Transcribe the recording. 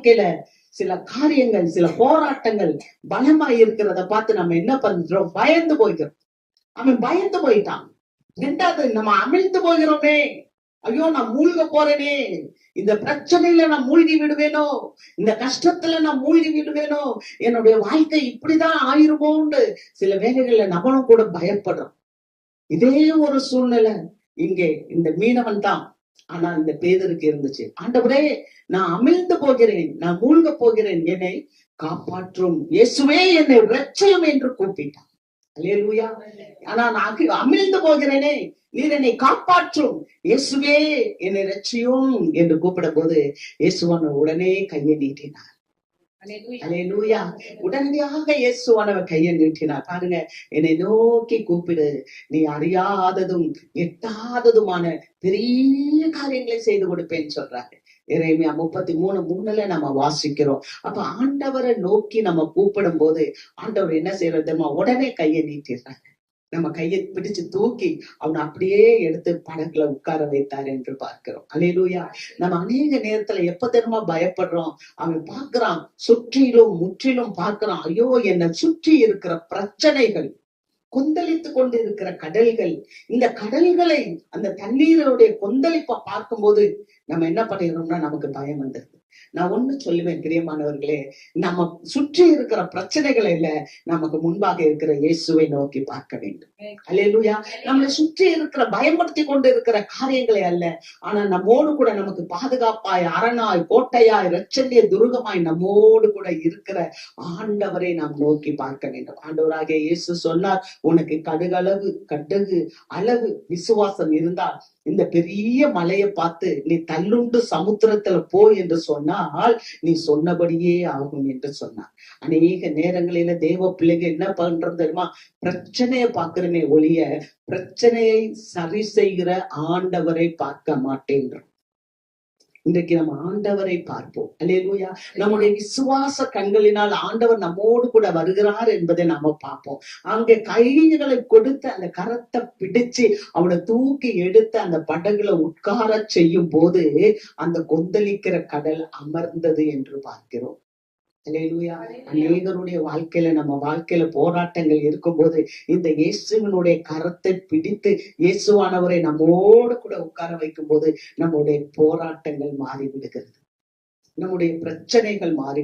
வாழ்க்கையில சில காரியங்கள், சில போராட்டங்கள் பலமா இருக்கிறத பார்த்து நம்ம என்ன பண்றோம்? பயந்து போய்கிறோம். அவன் பயந்து போயிட்டான். ரெண்டாவது, நம்ம அமிழ்ந்து போகிறோமே, ஐயோ நான் மூழ்க போறேனே, இந்த பிரச்சனையில நான் மூழ்கி விடுவேனோ, இந்த கஷ்டத்துல நான் மூழ்கி விடுவேனோ, என்னுடைய வாழ்க்கை இப்படிதான் ஆயிருமோன்னு சில வேளைகள்ல நம்மளும் கூட பயப்படுறோம். இதே ஒரு சூழ்நிலை இங்கே இந்த மீனவன் தான். ஆனா இந்த பேதருக்கு இருந்துச்சு. ஆண்டவரே, நான் அமிழ்ந்து போகிறேன், நான் மூழ்க போகிறேன், என்னை காப்பாற்றும் இயேசுவே, என்னை இரட்சையும் என்று கூப்பிட்டான். அல்லேலூயா. ஆனா நான் அமிழ்ந்து போகிறேனே, நீர் என்னை காப்பாற்றும் இயேசுவே, என்னை இரட்சியும் என்று கூப்பிடும் போது இயேசுவான உடனே கையை நீட்டினார். அல்லேலூயா. உடனடியாக இயேசுவானவர் கையை நீட்டினார். பாருங்க, என்னை நோக்கி கூப்பிடு, நீ அறியாததும் எட்டாததுமான பெரிய காரியங்களை செய்து கொடுப்பேன்னு சொல்றாரு. எரேமியா 33:3 நம்ம வாசிக்கிறோம். அப்ப ஆண்டவரை நோக்கி நம்ம கூப்பிடும் போது ஆண்டவர் என்ன செய்யறது? உடனே கையை நீட்டிடுறாரு. நம்ம கையை பிடிச்சு தூக்கி அவனை அப்படியே எடுத்து படகுல உட்கார வைத்தார் என்று பார்க்கிறோம். அல்லேலூயா. நம்ம அநேக நேரத்துல எப்ப தெரியுமா பயப்படுறோம்? அவன் பார்க்கிறான், சுற்றிலும் முற்றிலும் பார்க்கிறான். ஐயோ, என்னை சுற்றி இருக்கிற பிரச்சனைகள், கொந்தளித்து கொண்டு இருக்கிற கடல்கள், இந்த கடல்களை, அந்த தண்ணீருடைய கொந்தளிப்பை பார்க்கும்போது நம்ம என்ன பண்ணிடுறோம்னா நமக்கு பயம் வந்துருது. நான் ஒண்ணு சொல்லுவேன் பிரியமானவர்களே, நம்ம சுற்றி இருக்கிற பிரச்சனைகளை இல்ல, நமக்கு முன்பாக இருக்கிற இயேசுவை நோக்கி பார்க்க வேண்டும். அல்லேலூயா. நம்மளை சுற்றி இருக்கிற பயன்படுத்தி கொண்டு இருக்கிற காரியங்களை அல்ல, ஆனா நம்மோடு கூட நமக்கு பாதுகாப்பாய், அரணாய், கோட்டையாய், இரட்சணிய துருகமாய் நம்மோடு கூட இருக்கிற ஆண்டவரை நாம் நோக்கி பார்க்க வேண்டும். ஆண்டவராகிய இயேசு சொன்னார், உனக்கு கடுகு அளவு விசுவாசம் இருந்தால் இந்த பெரிய மலையை பார்த்து நீ தள்ளுண்டு சமுத்திரத்துல போய் என்று சொன்னால் நீ சொன்னபடியே ஆகும் என்று சொன்னார். அநேக நேரங்களில தேவ பிள்ளைங்க என்ன பண்றது தெரியுமா? பிரச்சனையை பார்க்கிறமே ஒழிய பிரச்சனையை சரி செய்கிற ஆண்டவரை பார்க்க மாட்டேன்றோம். இன்றைக்கு நம்ம ஆண்டவரை பார்ப்போம். அல்லேலூயா. நம்முடைய விசுவாச கண்களினால் ஆண்டவர் நம்மோடு கூட வருகிறார் என்பதை நாம பார்ப்போம். அங்க கைகளை கொடுத்து அந்த கரத்தை பிடிச்சு அவனை தூக்கி எடுத்து அந்த படகுல உட்கார செய்யும் போது அந்த கொந்தளிக்கிற கடல் அமர்ந்தது என்று பார்க்கிறோம். அல்லேலூயா. அநேகருடைய வாழ்க்கையில, நம்ம வாழ்க்கையில போராட்டங்கள் இருக்கும்போது இந்த இயேசுவினுடைய கரத்தை பிடித்து இயேசுவானவரை நம்மோடு கூட உட்கார வைக்கும் போது நம்முடைய போராட்டங்கள் மாறிவிடுகிறது, நம்முடைய பிரச்சனைகள் மாறி